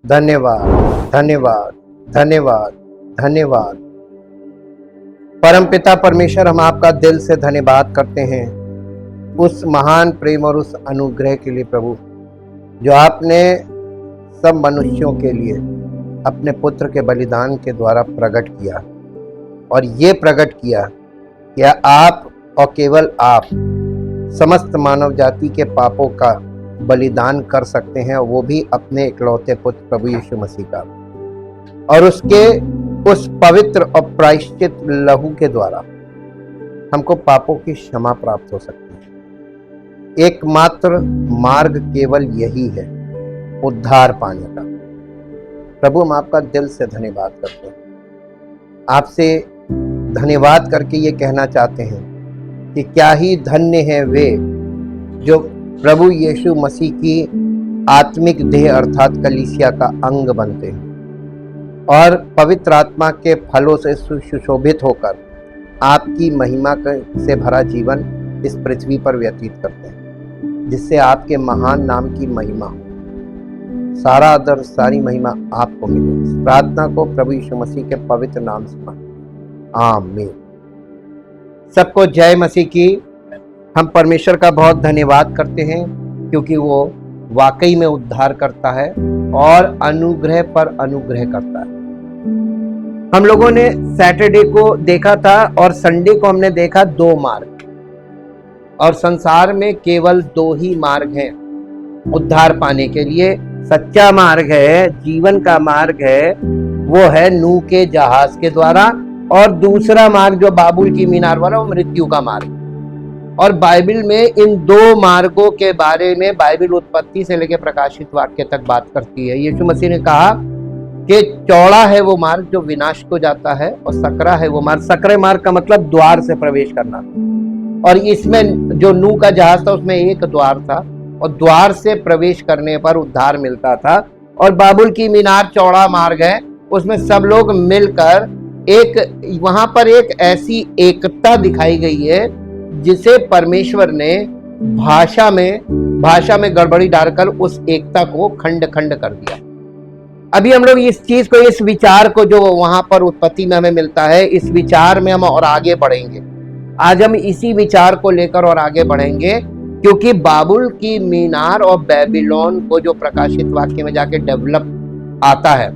धन्यवाद, धन्यवाद, धन्यवाद, धन्यवाद। परमपिता परमेश्वर, हम आपका दिल से धन्यवाद करते हैं उस महान प्रेम और उस अनुग्रह के लिए प्रभु, जो आपने सब मनुष्यों के लिए अपने पुत्र के बलिदान के द्वारा प्रकट किया। और ये प्रकट किया कि आप और केवल आप समस्त मानव जाति के पापों का बलिदान कर सकते हैं, वो भी अपने इकलौते पुत्र प्रभु यीशु मसीह का। और उसके उस पवित्र और प्रायश्चित लहू के द्वारा हमको पापों की क्षमा प्राप्त हो सकती है। एकमात्र मार्ग केवल यही है, उद्धार पाने का। प्रभु, हम आपका दिल से धन्यवाद करते हैं। आपसे धन्यवाद करके ये कहना चाहते हैं कि क्या ही धन्य है वे जो प्रभु यीशु मसीह की आत्मिक देह अर्थात कलीसिया का अंग बनते हैं और पवित्र आत्मा के फलों से सुशोभित होकर आपकी महिमा से भरा जीवन इस पृथ्वी पर व्यतीत करते हैं, जिससे आपके महान नाम की महिमा हो। सारा आदर, सारी महिमा आपको मिले। इस प्रार्थना को प्रभु यीशु मसीह के पवित्र नाम से मांगते हैं, आमीन। सबको जय मसीह की। हम परमेश्वर का बहुत धन्यवाद करते हैं क्योंकि वो वाकई में उद्धार करता है और अनुग्रह पर अनुग्रह करता है। हम लोगों ने सैटरडे को देखा था और संडे को हमने देखा 2 मार्ग, और संसार में केवल 2 ही मार्ग हैं उद्धार पाने के लिए। सच्चा मार्ग है, जीवन का मार्ग है, वो है नूह के जहाज के द्वारा, और दूसरा मार्ग जो बाबुल की मीनार वाला, वो मृत्यु का मार्ग। और बाइबल में इन 2 मार्गों के बारे में बाइबल उत्पत्ति से लेकर प्रकाशित वाक्य तक बात करती है। यीशु मसीह ने कहा कि चौड़ा है वो मार्ग जो विनाश को जाता है, और सकरा है वो मार्ग। सकरे मार्ग का मतलब द्वार से प्रवेश करना, और इसमें जो नूह का जहाज था उसमें एक द्वार था, और द्वार से प्रवेश करने पर उद्धार मिलता था। और बाबुल की मीनार चौड़ा मार्ग है, उसमें सब लोग मिलकर वहां पर एक ऐसी एकता दिखाई गई है जिसे परमेश्वर ने भाषा में गड़बड़ी डालकर उस एकता को खंड खंड कर दिया। अभी हम लोग इस चीज को, इस विचार को जो वहां पर उत्पत्ति में हमें मिलता है, इस विचार में हम और आगे बढ़ेंगे। आज हम इसी विचार को लेकर और आगे बढ़ेंगे, क्योंकि बाबुल की मीनार और बेबीलोन को जो प्रकाशित वाक्य में जाके डेवलप आता है,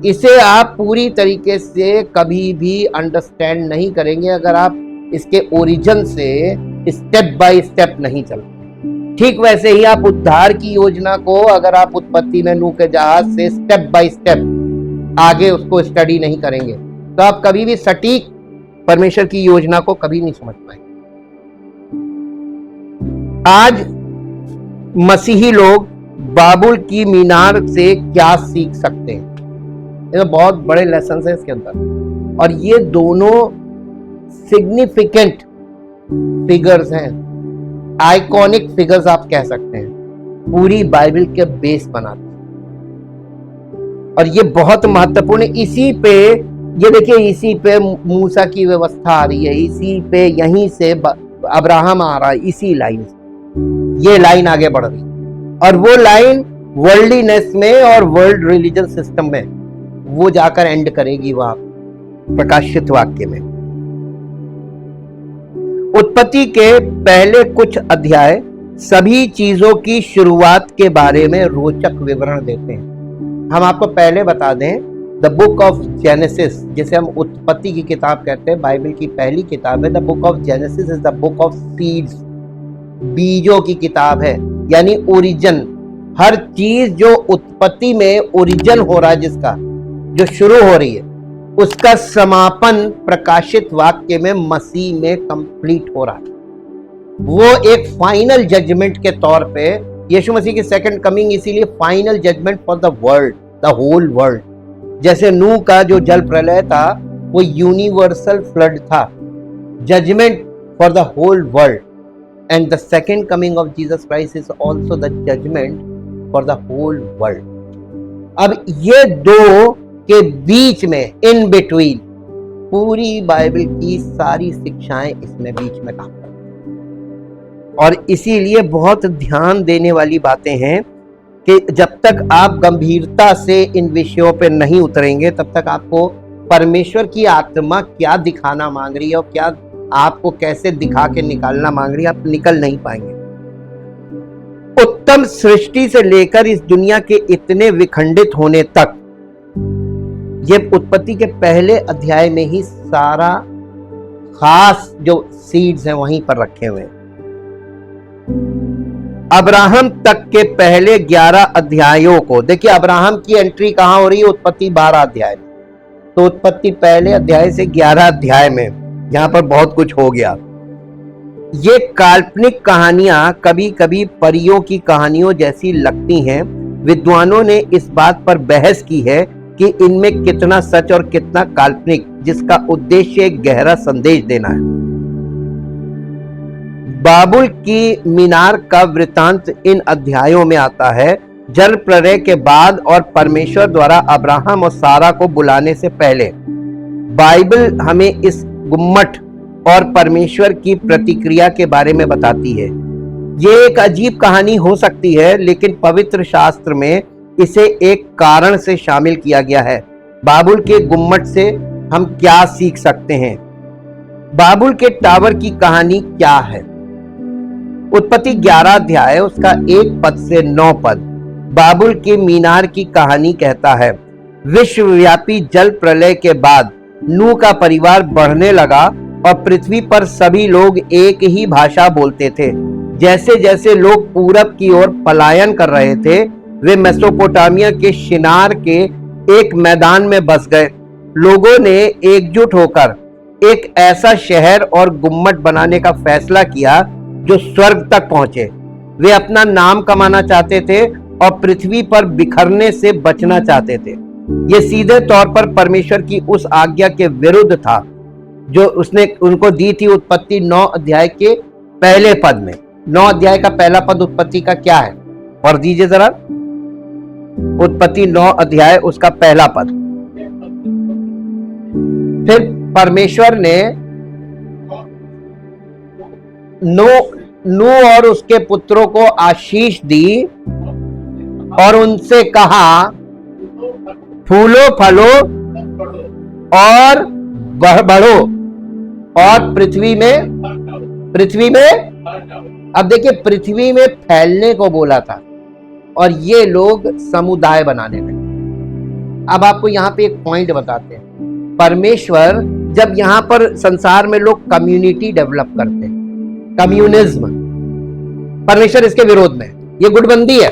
इसे आप पूरी तरीके से कभी भी अंडरस्टैंड नहीं करेंगे अगर आप इसके ओरिजिन से स्टेप बाय स्टेप नहीं चलते। ठीक वैसे ही आप उद्धार की योजना को अगर आप उत्पत्ति में नूह के जहाज से स्टेप बाय स्टेप आगे उसको स्टडी नहीं करेंगे तो आप कभी भी सटीक परमेश्वर की योजना को कभी नहीं समझ पाएंगे। आज मसीही लोग बाबुल की मीनार से क्या सीख सकते हैं? ये बहुत बड़े लेसन है इसके अंदर, और ये दोनों सिग्निफिकेंट फिगर्स हैं, आइकॉनिक फिगर्स आप कह सकते हैं, पूरी बाइबल के बेस बनाते हैं। और ये बहुत महत्वपूर्ण है। इसी पे ये देखिए, इसी पे मूसा की व्यवस्था आ रही है, इसी पे यहीं से अब्राहम आ रहा है, इसी लाइन से ये लाइन आगे बढ़ रही, और वो लाइन वर्ल्डलीनेस में और वर्ल्ड रिलीजन सिस्टम में वो जाकर एंड करेगी वहां प्रकाशित वाक्य में। उत्पत्ति के पहले कुछ अध्याय सभी चीजों की शुरुआत के बारे में रोचक विवरण देते हैं। हम आपको पहले बता दें, द बुक ऑफ जेनेसिस, जिसे हम उत्पत्ति की किताब कहते हैं, बाइबल की पहली किताब है। The book of genesis is the book of seeds, बीजों की किताब है, यानी ओरिजिन। हर चीज जो उत्पत्ति में ओरिजिन हो रहा है, जिसका जो शुरू हो रही है, उसका समापन प्रकाशित वाक्य में मसीह में कंप्लीट हो रहा है। वो एक फाइनल जजमेंट के तौर पे, यीशु मसीह की सेकंड कमिंग इसीलिए final judgement for the world, the whole world. जैसे नूह का जो जल प्रलय था वो यूनिवर्सल फ्लड था, judgement for the whole world, and the second coming of Jesus Christ is also the judgement for the whole world. अब ये दो के बीच में, इन बिटवीन, पूरी बाइबल की सारी शिक्षाएं इसमें बीच में काम करती हैं। और इसीलिए बहुत ध्यान देने वाली बातें हैं कि जब तक आप गंभीरता से इन विषयों पर नहीं उतरेंगे तब तक आपको परमेश्वर की आत्मा क्या दिखाना मांग रही है और क्या आपको कैसे दिखा के निकालना मांग रही है, आप निकल नहीं पाएंगे। उत्तम सृष्टि से लेकर इस दुनिया के इतने विखंडित होने तक, ये उत्पत्ति के पहले अध्याय में ही सारा खास जो सीड्स हैं वहीं पर रखे हुए हैं। अब्राहम तक के पहले 11 अध्यायों को देखिए। अब्राहम की एंट्री कहां हो रही है? उत्पत्ति 12 अध्याय में। तो उत्पत्ति पहले अध्याय से 11 अध्याय में यहां पर बहुत कुछ हो गया। ये काल्पनिक कहानियां कभी कभी परियों की कहानियों जैसी लगती हैं। विद्वानों ने इस बात पर बहस की है कि इनमें कितना सच और कितना काल्पनिक, जिसका उद्देश्य एक गहरा संदेश देना है। बाबुल की मीनार का वृतांत इन अध्यायों में आता है, जल प्रलय के बाद और परमेश्वर द्वारा अब्राहम और सारा को बुलाने से पहले। बाइबल हमें इस गुम्मट और परमेश्वर की प्रतिक्रिया के बारे में बताती है। ये एक अजीब कहानी हो सकती है, लेकिन पवित्र शास्त्र में इसे एक कारण से शामिल किया गया है। बाबुल के गुम्मट से हम क्या सीख सकते हैं? बाबुल के टावर की कहानी क्या है? उत्पत्ति 11 अध्याय उसका 1 पद से 9 पद बाबुल की मीनार की कहानी कहता है। विश्वव्यापी जल प्रलय के बाद नूह का परिवार बढ़ने लगा और पृथ्वी पर सभी लोग एक ही भाषा बोलते थे। जैसे जैसे लोग पूरब की ओर पलायन कर रहे थे, वे मेसोपोटामिया के शिनार के एक मैदान में बस गए। लोगों ने एकजुट होकर एक ऐसा शहर और गुम्मट बनाने का फैसला किया जो स्वर्ग तक पहुंचे। वे अपना नाम कमाना चाहते थे और पृथ्वी पर बिखरने से बचना चाहते थे। ये सीधे तौर पर परमेश्वर की उस आज्ञा के विरुद्ध था जो उसने उनको दी थी। उत्पत्ति 9 अध्याय के पहले पद में, 9 अध्याय का पहला पद उत्पत्ति का क्या है? और दीजिए जरा, उत्पत्ति 9 अध्याय उसका पहला पद। फिर परमेश्वर ने नूह और उसके पुत्रों को आशीष दी और उनसे कहा, फूलो फलो और बढ़ो और पृथ्वी में अब देखिए, पृथ्वी में फैलने को बोला था और ये लोग समुदाय बनाने लगे। अब आपको यहाँ पे एक पॉइंट बताते हैं। परमेश्वर जब यहाँ पर संसार में लोग कम्युनिटी डेवलप करते हैं, कम्युनिज्म, परमेश्वर इसके विरोध में, ये गुटबंदी है।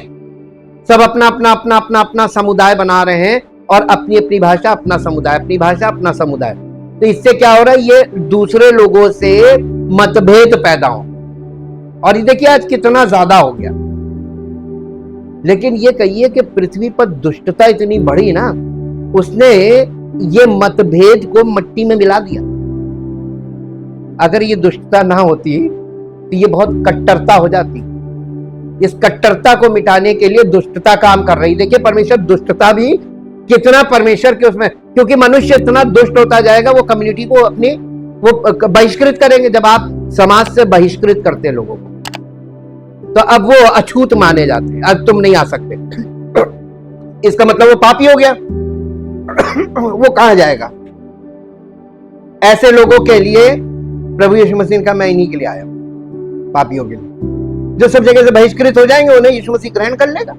सब अपना अपना अपना अपना अपना समुदाय बना रहे हैं और अपनी अपनी भाषा, अपना समुदाय, अपनी भाषा, अपना समुदाय। तो इससे क्या हो रहा है? ये दूसरे लोगों से मतभेद पैदा हो। और ये देखिए आज कितना ज्यादा हो गया। लेकिन ये कहिए कि पृथ्वी पर दुष्टता इतनी बढ़ी ना, उसने ये मतभेद को मिट्टी में मिला दिया। अगर ये दुष्टता ना होती तो ये बहुत कट्टरता हो जाती। इस कट्टरता को मिटाने के लिए दुष्टता काम कर रही। देखिए परमेश्वर दुष्टता भी कितना परमेश्वर के उसमें, क्योंकि मनुष्य इतना दुष्ट होता जाएगा, वो कम्युनिटी को अपनी वो बहिष्कृत करेंगे। जब आप समाज से बहिष्कृत करते हैं लोगों को, तो अब वो अछूत माने जाते हैं, अब तुम नहीं आ सकते। इसका मतलब वो पापी हो गया। वो कहां जाएगा? ऐसे लोगों के लिए प्रभु यीशु मसीह का, मैं इन्हीं के लिए आया, पापियों के लिए, जो सब जगह से बहिष्कृत हो जाएंगे, उन्हें यीशु मसीह ग्रहण कर लेगा।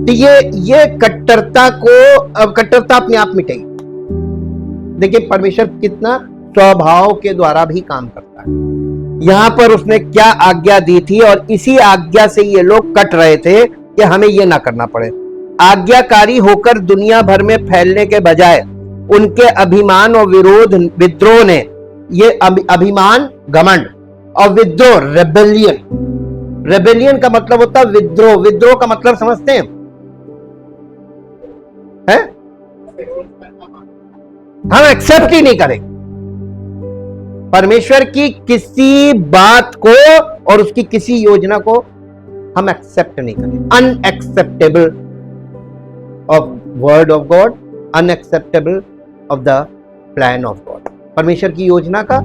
तो ये कट्टरता को, अब कट्टरता अपने आप मिटेगी। देखिए परमेश्वर कितना स्वभाव के द्वारा भी काम करता है। यहां पर उसने क्या आज्ञा दी थी और इसी आज्ञा से ये लोग कट रहे थे कि हमें ये ना करना पड़े। आज्ञाकारी होकर दुनिया भर में फैलने के बजाय उनके अभिमान और विद्रोह ने, ये अभिमान घमंड और विद्रोह रेबेलियन का मतलब होता है विद्रोह। विद्रोह का मतलब समझते हैं? हम एक्सेप्ट ही नहीं करें परमेश्वर की किसी बात को और उसकी किसी योजना को, हम एक्सेप्ट नहीं करें। Unacceptable of word of God, unacceptable of the plan of God. परमेश्वर की योजना का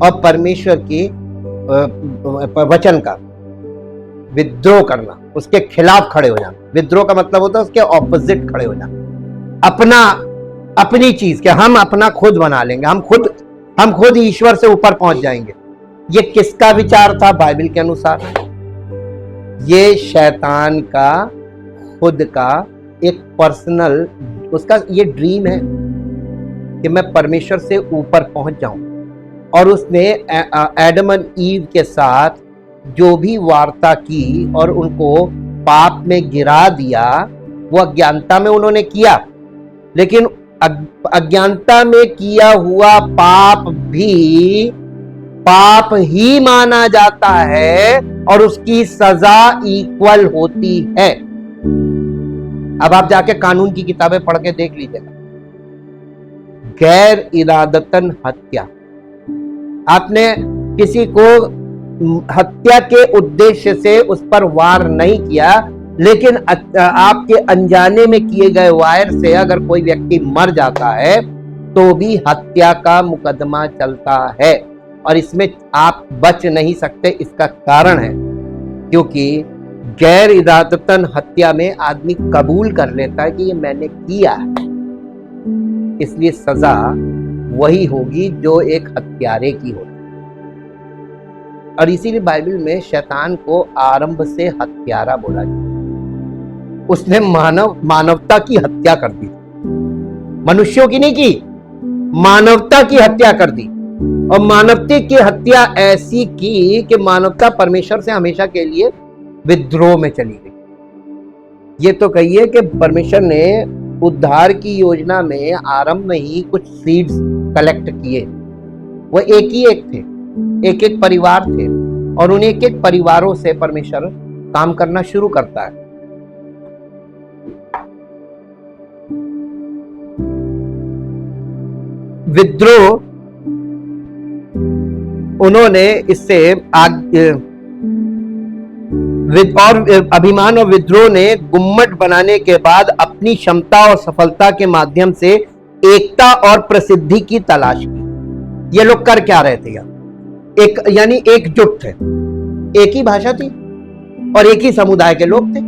और परमेश्वर की वचन का विद्रोह करना, उसके खिलाफ खड़े हो जाना। विद्रोह का मतलब होता है उसके ऑपोजिट खड़े हो जाना, अपनी चीज के हम अपना खुद बना लेंगे, हम खुद ईश्वर से ऊपर पहुंच जाएंगे। ये किसका विचार था बाइबल के अनुसार? ये शैतान का खुद का एक पर्सनल, उसका ये ड्रीम है कि मैं परमेश्वर से ऊपर पहुंच जाऊं। और उसने एडम एंड ईव के साथ जो भी वार्ता की और उनको पाप में गिरा दिया, वो अज्ञानता में उन्होंने किया, लेकिन अज्ञानता में किया हुआ पाप भी पाप ही माना जाता है और उसकी सजा इक्वल होती है। अब आप जाके कानून की किताबें पढ़ के देख लीजिएगा। गैर इरादतन हत्या, आपने किसी को हत्या के उद्देश्य से उस पर वार नहीं किया, लेकिन आपके अनजाने में किए गए वार से अगर कोई व्यक्ति मर जाता है तो भी हत्या का मुकदमा चलता है और इसमें आप बच नहीं सकते। इसका कारण है क्योंकि गैर इरादतन हत्या में आदमी कबूल कर लेता है कि ये मैंने किया है, इसलिए सजा वही होगी जो एक हत्यारे की होती। और इसीलिए बाइबल में शैतान को आरंभ से हत्यारा बोला गया। उसने मानवता की हत्या कर दी, मनुष्यों की नहीं की, मानवता की हत्या कर दी। और मानवता की हत्या ऐसी की कि मानवता परमेश्वर से हमेशा के लिए विद्रोह में चली गई। ये तो कहिए कि परमेश्वर ने उद्धार की योजना में आरंभ में ही कुछ सीड्स कलेक्ट किए। वो एक थे, एक परिवार थे और उन एक परिवारों से परमेश्वर काम करना शुरू करता है। विद्रोह उन्होंने इससे और अभिमान और विद्रोह ने गुम्मट बनाने के बाद अपनी क्षमता और सफलता के माध्यम से एकता और प्रसिद्धि की तलाश की। ये लोग कर क्या रहे थे यार? यानी एकजुट थे, एक ही भाषा थी और एक ही समुदाय के लोग थे।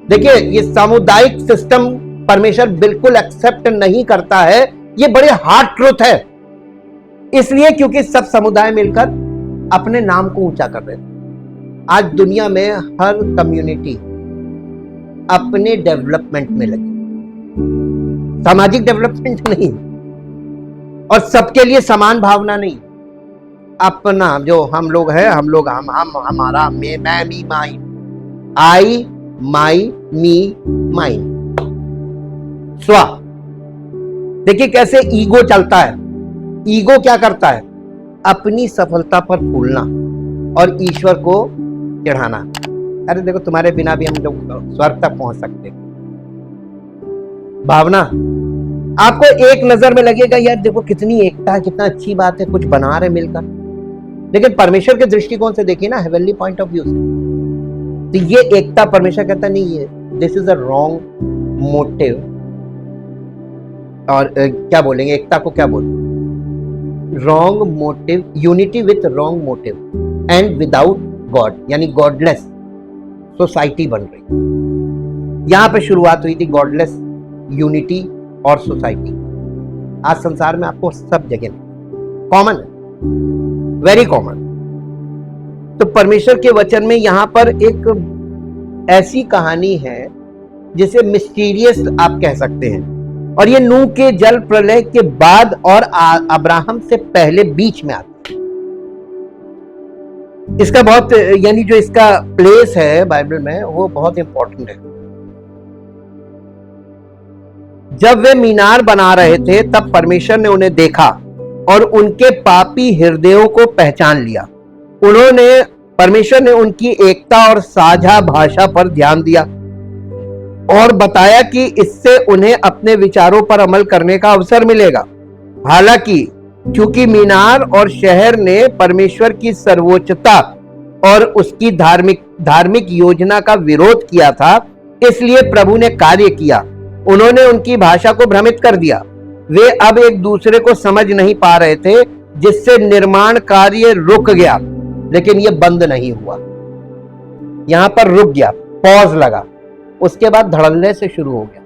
देखिए, ये सामुदायिक सिस्टम परमेश्वर बिल्कुल एक्सेप्ट नहीं करता है। ये बड़े हार्ड ट्रुथ है, इसलिए क्योंकि सब समुदाय मिलकर अपने नाम को ऊंचा कर रहे थे। आज दुनिया में हर कम्युनिटी अपने डेवलपमेंट में लगी, सामाजिक डेवलपमेंट नहीं, और सबके लिए समान भावना नहीं। अपना जो हम लोग हैं, हम हमारा, मैं, मी, माई, आई, माई, मी, माइन, स्वा। देखिए कैसे ईगो चलता है। ईगो क्या करता है? अपनी सफलता पर फूलना और ईश्वर को चढ़ाना। अरे देखो, तुम्हारे बिना भी हम लोग स्वर्ग तक पहुंच सकते। भावना आपको एक नजर में लगेगा यार देखो कितनी एकता है, कितना अच्छी बात है, कुछ बना रहे मिलकर, लेकिन परमेश्वर के दृष्टिकोण से देखिए ना, हेवनली पॉइंट ऑफ व्यू से, तो ये एकता परमेश्वर कहता नहीं है, this is a wrong motive. और क्या बोलेंगे एकता को, क्या बोलेंगे? Wrong motive, unity with wrong motive and without God, यानी गॉडलेस सोसाइटी बन रही। यहां पे शुरुआत हुई थी गॉडलेस यूनिटी और सोसाइटी। आज संसार में आपको सब जगह कॉमन है, वेरी कॉमन। तो परमेश्वर के वचन में यहां पर एक ऐसी कहानी है जिसे मिस्टीरियस आप कह सकते हैं, और ये नूह के जल प्रलय के बाद और अब्राहम से पहले बीच में आता है। इसका बहुत, यानी जो इसका प्लेस है बाइबल में वो बहुत इंपॉर्टेंट है। जब वे मीनार बना रहे थे तब परमेश्वर ने उन्हें देखा और उनके पापी हृदयों को पहचान लिया। परमेश्वर ने उनकी एकता और साझा भाषा पर ध्यान दिया और बताया कि इससे उन्हें अपने विचारों पर अमल करने का अवसर मिलेगा। हालांकि क्योंकि मीनार और शहर ने परमेश्वर की सर्वोच्चता और उसकी धार्मिक योजना का विरोध किया था, इसलिए प्रभु ने कार्य किया। उन्होंने उनकी भाषा को भ्रमित कर दिया। वे अब एक दूसरे को समझ नहीं पा रहे थे, जिससे निर्माण कार्य रुक गया, लेकिन यह बंद नहीं हुआ। यहां पर रुक गया, पॉज लगा, उसके बाद धड़ल्ले से शुरू हो गया।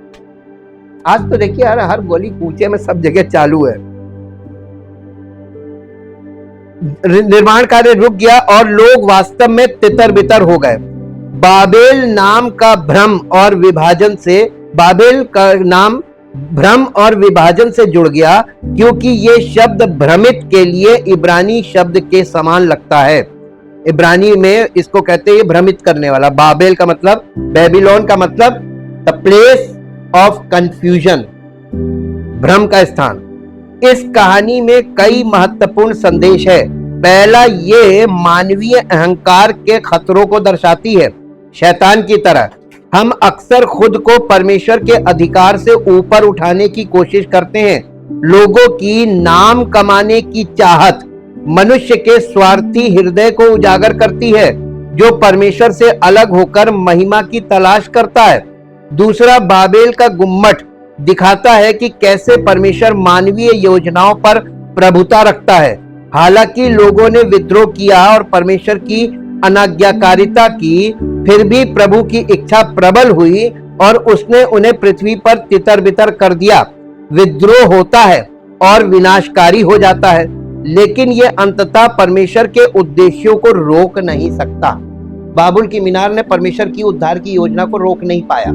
आज तो देखिए यार, हर गली कूचे में सब जगह चालू है। निर्माण कार्य रुक गया और लोग वास्तव में तितर बितर हो गए। बाबेल नाम का भ्रम और विभाजन से, बाबेल का नाम भ्रम और विभाजन से जुड़ गया, क्योंकि ये शब्द भ्रमित के लिए इब्रानी शब्द के समान लगता है। इब्रानी में इसको कहते हैं भ्रमित करने वाला। बाबेल का मतलब, बेबीलोन का मतलब द प्लेस ऑफ कंफ्यूजन, भ्रम का स्थान। इस कहानी में कई महत्वपूर्ण संदेश है। पहला, ये मानवीय अहंकार के खतरों को दर्शाती है। शैतान की तरह हम अक्सर खुद को परमेश्वर के अधिकार से ऊपर उठाने की कोशिश करते हैं। लोगों की नाम कमाने की चाहत मनुष्य के स्वार्थी हृदय को उजागर करती है, जो परमेश्वर से अलग होकर महिमा की तलाश करता है। दूसरा, बाबेल का गुम्मट दिखाता है कि कैसे परमेश्वर मानवीय योजनाओं पर प्रभुता रखता है। हालांकि लोगों ने विद्रोह किया और परमेश्वर की अनाज्ञाकारिता की, फिर भी प्रभु की इच्छा प्रबल हुई और उसने उन्हें पृथ्वी पर तितर बितर कर दिया। विद्रोह होता है और विनाशकारी हो जाता है, लेकिन यह अंततः परमेश्वर के उद्देश्यों को रोक नहीं सकता। बाबुल की मीनार ने परमेश्वर की उद्धार की योजना को रोक नहीं पाया,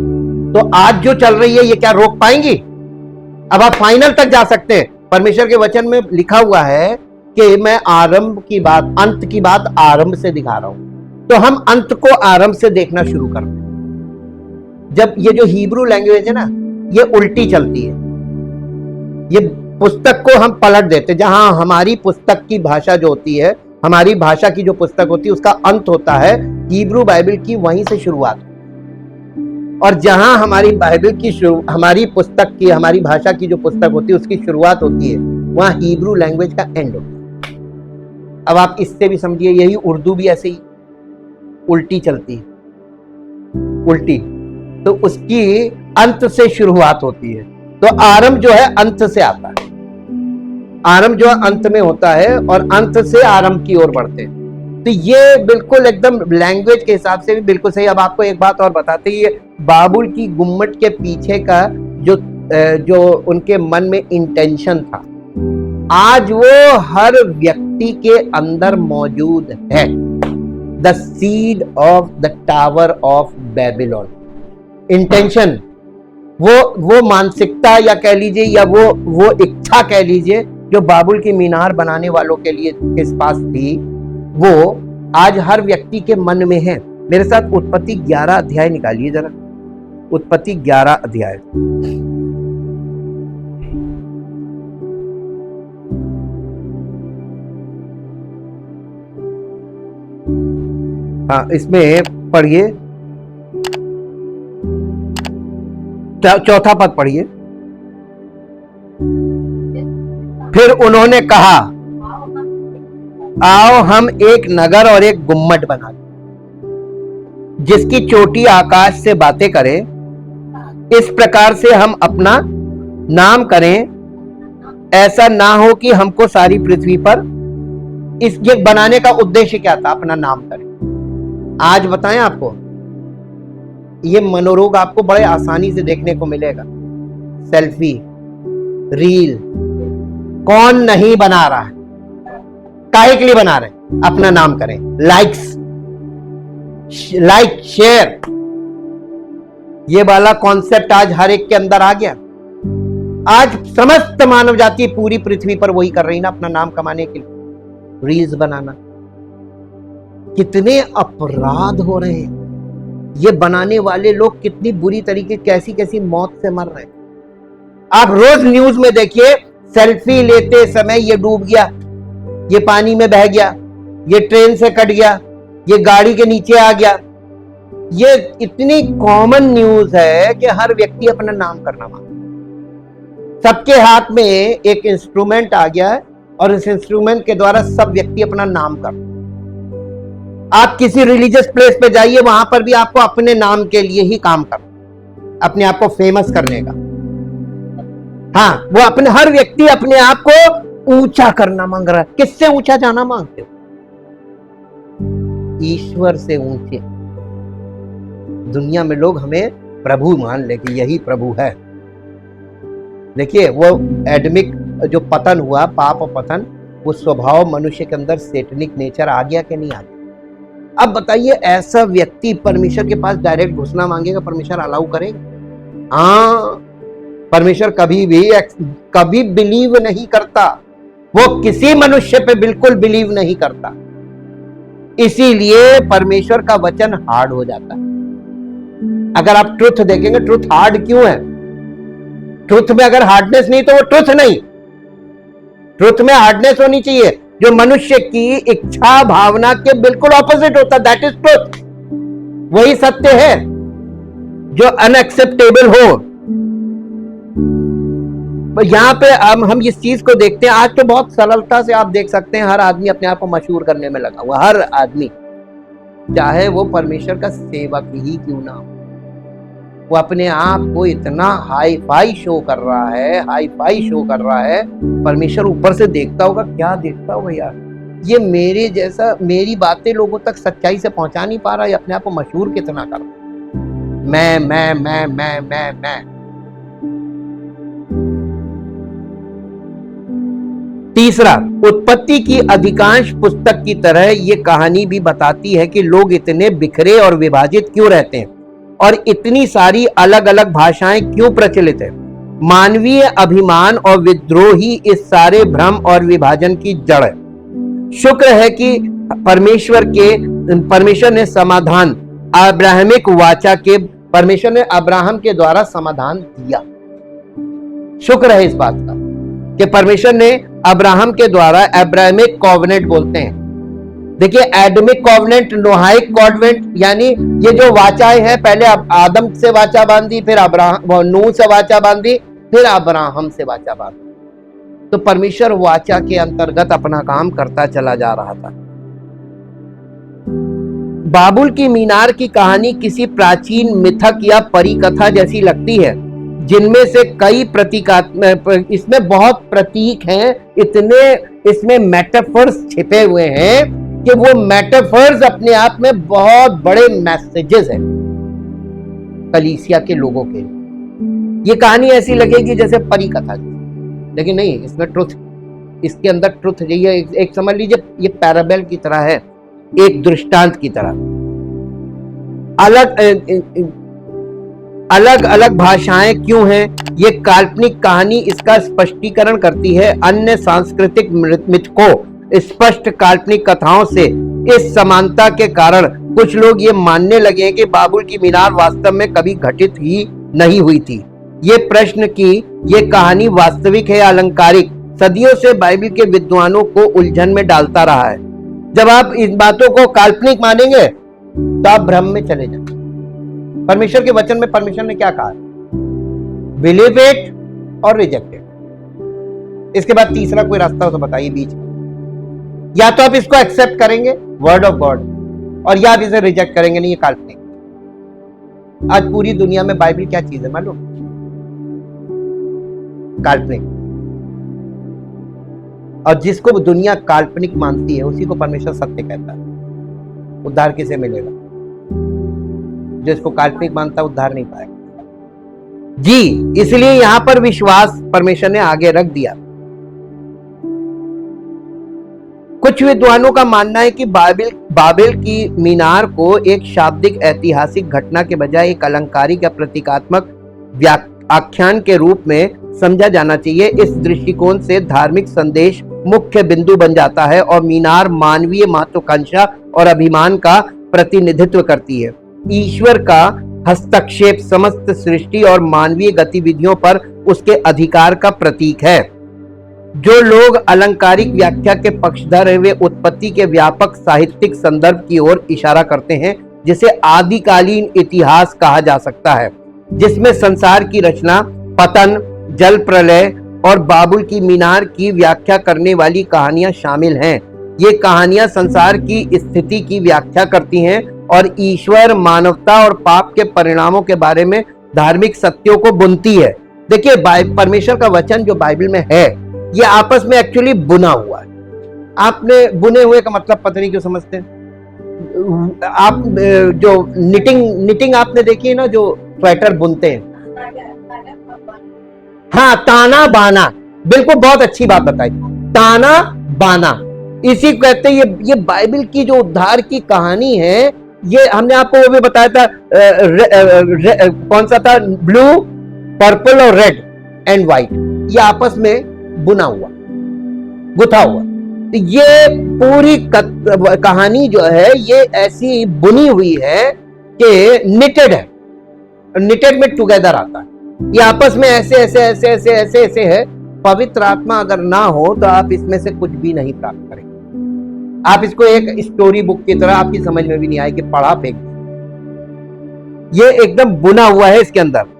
तो आज जो चल रही है ये क्या रोक पाएंगी? अब आप फाइनल तक जा सकते हैं। परमेश्वर के वचन में लिखा हुआ है कि मैं आरंभ की बात, अंत की बात आरंभ से दिखा रहा हूं। तो हम अंत को आरंभ से देखना शुरू करते हैं। जब ये जो हिब्रू लैंग्वेज है ना, ये उल्टी चलती है। ये पुस्तक को हम पलट देते, जहां हमारी पुस्तक की भाषा जो होती है, हमारी भाषा की जो पुस्तक होती है उसका अंत होता है, हिब्रू बाइबल की वहीं से शुरुआत। और जहां हमारी बाइबल की हमारी पुस्तक की, हमारी भाषा की जो पुस्तक होती है उसकी शुरुआत होती है, वहां हिब्रू लैंग्वेज का एंड होता है। अब आप इससे भी समझिए, यही उर्दू भी ऐसे ही उल्टी चलती है, उल्टी। तो उसकी अंत से शुरुआत होती है। तो आरंभ जो है अंत से आता है, आरंभ जो अंत में होता है और अंत से आरंभ की ओर बढ़ते हैं। तो ये बिल्कुल एकदम लैंग्वेज के हिसाब से भी बिल्कुल सही। अब आपको एक बात और बताते ही, बाबुल की गुम्मट के पीछे का जो उनके मन में इंटेंशन था, आज वो हर व्यक्ति के अंदर मौजूद है। The seed of the tower of Babylon. Intention, वो मानसिकता या कह लीजिए, या वो इच्छा कह लीजिए, जो बाबुल की मीनार बनाने वालों के लिए किस पास थी, वो आज हर व्यक्ति के मन में है। मेरे साथ उत्पत्ति 11 अध्याय निकालिए जरा, उत्पत्ति 11 अध्याय। हाँ, इसमें पढ़िए, चौथा पद पढ़िए। फिर उन्होंने कहा, आओ हम एक नगर और एक गुम्मट बना लें, जिसकी चोटी आकाश से बातें करें। इस प्रकार से हम अपना नाम करें, ऐसा ना हो कि हमको सारी पृथ्वी पर। ये बनाने का उद्देश्य क्या था? अपना नाम करें। आज बताएं आपको, ये मनोरोग आपको बड़े आसानी से देखने को मिलेगा। सेल्फी, रील, कौन नहीं बना रहा है? काहे के लिए बना रहे? अपना नाम करें, लाइक्स, लाइक, शेयर। ये वाला कॉन्सेप्ट आज हर एक के अंदर आ गया। आज समस्त मानव जाति पूरी पृथ्वी पर वही कर रही ना, अपना नाम कमाने के लिए रील्स बनाना। कितने अपराध हो रहे हैं, ये बनाने वाले लोग कितनी बुरी तरीके, कैसी कैसी मौत से मर रहे हैं। आप रोज न्यूज में देखिए, सेल्फी लेते समय ये डूब गया, ये पानी में बह गया, ये ट्रेन से कट गया, ये गाड़ी के नीचे आ गया। ये इतनी कॉमन न्यूज है कि हर व्यक्ति अपना नाम करना मांगता। सबके हाथ में एक इंस्ट्रूमेंट आ गया है और इस इंस्ट्रूमेंट के द्वारा सब व्यक्ति अपना नाम कर। आप किसी रिलीजियस प्लेस पे जाइए, वहां पर भी आपको अपने नाम के लिए ही काम करना, अपने आप को फेमस करने का। हाँ, वो अपने, हर व्यक्ति अपने आप को ऊंचा करना मांग रहा है। किससे ऊंचा जाना मांगते हो? ईश्वर से ऊंचे। दुनिया में लोग हमें प्रभु मान ले कि यही प्रभु है। देखिए वो एडमिक जो पतन हुआ, पाप और पतन, वो स्वभाव मनुष्य के अंदर सेटनिक नेचर आ गया कि नहीं आ गया? अब बताइए ऐसा व्यक्ति परमेश्वर के पास डायरेक्ट घुसना मांगेगा, परमेश्वर अलाउ करेगा? हाँ, परमेश्वर कभी बिलीव नहीं करता, वो किसी मनुष्य पे बिल्कुल बिलीव नहीं करता। इसीलिए परमेश्वर का वचन हार्ड हो जाता है। अगर आप ट्रुथ देखेंगे, ट्रुथ हार्ड क्यों है? ट्रुथ में अगर हार्डनेस नहीं तो वो ट्रुथ नहीं। ट्रुथ में हार्डनेस होनी चाहिए जो मनुष्य की इच्छा भावना के बिल्कुल ऑपोजिट होता है। That is truth. वही सत्य है जो अनएक्सेप्टेबल हो। यहां पे हम इस चीज को देखते हैं। आज तो बहुत सरलता से आप देख सकते हैं, हर आदमी अपने आप को मशहूर करने में लगा हुआ। हर आदमी, चाहे वो परमेश्वर का सेवक ही क्यों ना हो, वो अपने आप को इतना हाई फाई शो कर रहा है। परमेश्वर ऊपर से देखता होगा, क्या देखता होगा यार, ये मेरे जैसा, मेरी बातें लोगों तक सच्चाई से पहुंचा नहीं पा रहा है, अपने आप को मशहूर कितना कर रहा है। मैं। तीसरा, उत्पत्ति की अधिकांश पुस्तक की तरह ये कहानी भी बताती है कि लोग इतने बिखरे और विभाजित क्यों रहते हैं और इतनी सारी अलग अलग भाषाएं क्यों प्रचलित है। मानवीय अभिमान और विद्रोह ही इस सारे भ्रम और विभाजन की जड़ है। शुक्र है कि परमेश्वर ने समाधान अब्राहमिक वाचा के परमेश्वर ने अब्राहम के द्वारा समाधान दिया। शुक्र है इस बात का कि परमेश्वर ने अब्राहम के द्वारा अब्राहमिक कॉवेनेंट बोलते हैं। देखिए एडमिक कॉवेनेंट, नोहाइक कॉवेनेंट, यानी ये जो वाचाएं हैं, पहले आदम से वाचा बांधी, फिर नूह से वाचा बांधी, फिर अब्राहम से वाचा बांधी। तो परमेश्वर वाचा के अंतर्गत अपना काम करता चला जा रहा था। बाबुल की मीनार की कहानी किसी प्राचीन मिथक या परिकथा जैसी लगती है, जिनमें से कई इसमें बहुत प्रतीक हैं, इतने इसमें मेटाफर्स छिपे हुए हैं कि वो मेटाफर्स अपने आप में बहुत बड़े मैसेजेस हैं कलीसिया के लोगों के लिए। ये कहानी ऐसी लगेगी जैसे परिकथा, लेकिन नहीं, इसमें ट्रुथ, इसके अंदर ट्रुथ है। एक समझ लीजिए ये पैराबल की तरह है, एक दृष्टांत की तरह। अलग अलग भाषाएं क्यों हैं? ये काल्पनिक कहानी इसका स्पष्टीकरण करती है। अन्य सांस्कृतिक मिथकों, स्पष्ट काल्पनिक कथाओं से इस समानता के कारण कुछ लोग ये मानने लगे हैं कि बाबुल की मीनार वास्तव में कभी घटित ही नहीं हुई थी। ये प्रश्न कि ये कहानी वास्तविक है या अलंकारिक, सदियों से बाइबल के विद्वानों को उलझन में डालता रहा है। जब आप इन बातों को काल्पनिक मानेंगे तो आप भ्रम में चले जाएंगे। परमेश्वर के वचन में परमेश्वर ने क्या कहा? बिलीव इट और रिजेक्ट इट। इसके बाद तीसरा कोई रास्ता हो तो बताइए बीच में। या तो आप इसको एक्सेप्ट करेंगे, वर्ड ऑफ गॉड, और या आप इसे रिजेक्ट करेंगे, नहीं ये काल्पनिक। आज पूरी दुनिया में बाइबल क्या चीज है मालूम? काल्पनिक। और जिसको दुनिया काल्पनिक मानती है उसी को परमेश्वर सत्य कहता है। उद्धार किसे मिलेगा? जिसको काल्पनिक मानता है उद्धार नहीं पाएगा जी। इसलिए यहां पर विश्वास परमेश्वर ने आगे रख दिया। कुछ विद्वानों का मानना है कि बाबेल की मीनार को एक शाब्दिक ऐतिहासिक घटना के बजाय एक अलंकारिक या प्रतीकात्मक आख्यान के रूप में समझा जाना चाहिए। इस दृष्टिकोण से धार्मिक संदेश मुख्य बिंदु बन जाता है और मीनार मानवीय महत्वाकांक्षा और अभिमान का प्रतिनिधित्व करती है। ईश्वर का हस्तक्षेप समस्त सृष्टि और मानवीय गतिविधियों पर उसके अधिकार का प्रतीक है। जो लोग अलंकारिक व्याख्या के पक्षधर हैं, वे उत्पत्ति के व्यापक साहित्यिक संदर्भ की ओर इशारा करते हैं, जिसे आदिकालीन इतिहास कहा जा सकता है, जिसमें संसार की रचना, पतन, जल प्रलय और बाबुल की मीनार की व्याख्या करने वाली कहानियां शामिल हैं। ये कहानियां संसार की स्थिति की व्याख्या करती हैं और ईश्वर, मानवता और पाप के परिणामों के बारे में धार्मिक सत्यों को बुनती है। देखिए परमेश्वर का वचन जो बाइबल में है, ये आपस में एक्चुअली बुना हुआ है। आपने बुने हुए का मतलब पता नहीं क्यों समझते हैं? आप जो निटिंग आपने देखी है ना, जो स्वेटर बुनते हैं, हाँ, ताना बाना, बिल्कुल बहुत अच्छी बात बताई, ताना बाना, इसी कहते हैं। ये बाइबल की जो उद्धार की कहानी है, ये हमने आपको वो भी बताया था, कौन सा था, ब्लू, पर्पल और रेड एंड व्हाइट, ये आपस में बुना हुआ, गुथा हुआ। तो ये पूरी कहानी जो है ये ऐसी बुनी हुई है कि निटेड है, निटेड में टुगेदर आता है, ये आपस में ऐसे ऐसे ऐसे ऐसे ऐसे ऐसे है। पवित्र आत्मा अगर ना हो तो आप इसमें से कुछ भी नहीं प्राप्त करेंगे। आप इसको एक स्टोरी बुक की तरह आपकी समझ में भी नहीं आए कि पढ़ा फेंक, ये एकदम बुना हुआ है। इसके अंदर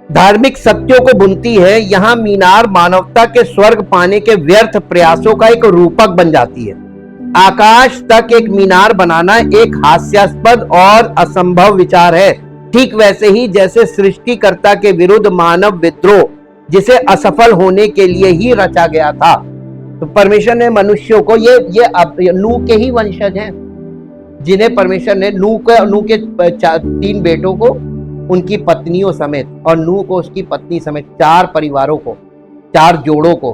धार्मिक सत्यों को बुनती है। यहां मीनार मानवता के स्वर्ग पाने के व्यर्थ प्रयासों का एक रूपक बन जाती है। आकाश तक एक मीनार बनाना एक हास्यास्पद और असंभव विचार है, ठीक वैसे ही जैसे सृष्टिकर्ता के विरुद्ध मानव विद्रोह, जिसे असफल होने के लिए ही रचा गया था। तो परमेश्वर ने मनुष्यों को, ये नूह के ही वंशज हैं, जिन्हें परमेश्वर ने नूह के 3 बेटों को, उनकी पत्नियों समेत, और नूह को उसकी पत्नी समेत 4 परिवारों को, 4 जोड़ों को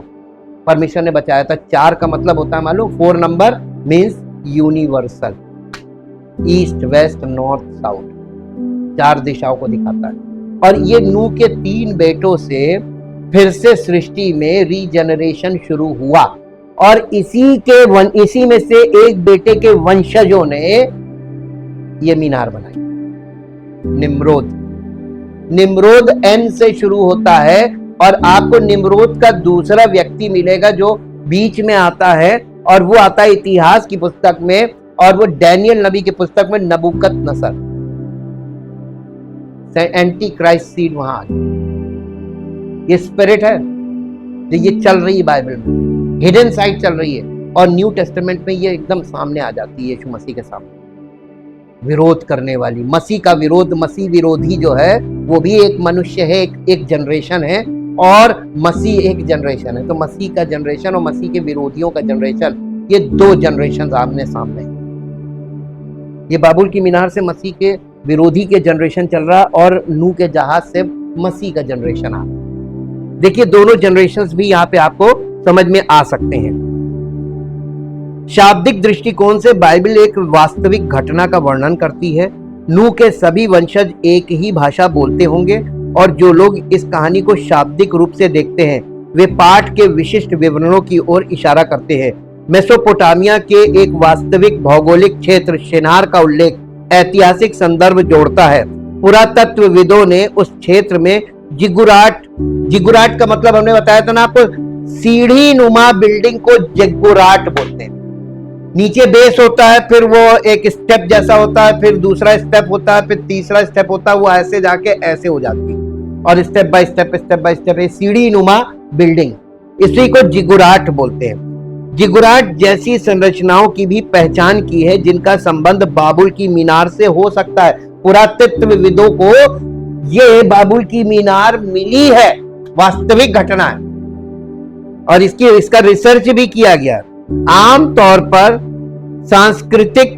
परमेश्वर ने बचाया था। 4 का मतलब होता है मालूम, 4 number means universal, east west north south, 4 दिशाओं को दिखाता है। और ये नूह के 3 बेटों से फिर से सृष्टि में रीजनरेशन शुरू हुआ, और इसी में से एक बेटे के वंशजों ने ये मीनार बनाई। निम्रोद एन से शुरू होता है, और आपको निम्रोद का दूसरा व्यक्ति मिलेगा जो बीच में आता है, और वो आता है इतिहास की पुस्तक में, और वो डैनियल नबी की पुस्तक में नबूकदनेस्सर, एंटी क्राइस्ट सीड वहां आ गई। ये स्पिरिट है जो ये चल रही है बाइबल में, हिडन साइड चल रही है, और न्यू टेस्टामेंट में ये एकदम सामने आ जाती है यीशु मसीह के सामने, विरोध करने वाली। मसीह का विरोध, मसीह विरोधी जो है वो भी एक मनुष्य है, एक जनरेशन है, और मसीह एक जनरेशन है। तो मसीह का जनरेशन और मसीह के विरोधियों का जनरेशन, ये 2 जनरेशन आमने सामने। ये बाबुल की मीनार से मसीह के विरोधी के जनरेशन चल रहा, और नूह के जहाज से मसीह का जनरेशन आ रहा। देखिए दोनों जनरेशंस भी यहाँ पे आपको समझ में आ सकते हैं। शाब्दिक दृष्टिकोण से बाइबल एक वास्तविक घटना का वर्णन करती है। नूह के सभी वंशज एक ही भाषा बोलते होंगे, और जो लोग इस कहानी को शाब्दिक रूप से देखते हैं वे पाठ के विशिष्ट विवरणों की ओर इशारा करते हैं। मेसोपोटामिया के एक वास्तविक भौगोलिक क्षेत्र शिनार का उल्लेख ऐतिहासिक संदर्भ जोड़ता है। पुरातत्वविदों ने उस क्षेत्र में जिगुराट का मतलब हमने बताया था ना आपको, सीढ़ी नुमा बिल्डिंग को जिगुराट बोलते हैं। नीचे बेस होता है, फिर वो एक स्टेप जैसा होता है, फिर दूसरा स्टेप होता है, फिर तीसरा स्टेप होता है, वो ऐसे जाके ऐसे हो जाती है, और स्टेप बाय स्टेप सीढ़ी नुमा बिल्डिंग, इसी को जिगुराट बोलते हैं। जिगुराट जैसी संरचनाओं की भी पहचान की है जिनका संबंध बाबुल की मीनार से हो सकता है। पुरातत्वविदों को ये बाबुल की मीनार मिली है, वास्तविक घटना है, और इसका रिसर्च भी किया गया। आमतौर पर सांस्कृतिक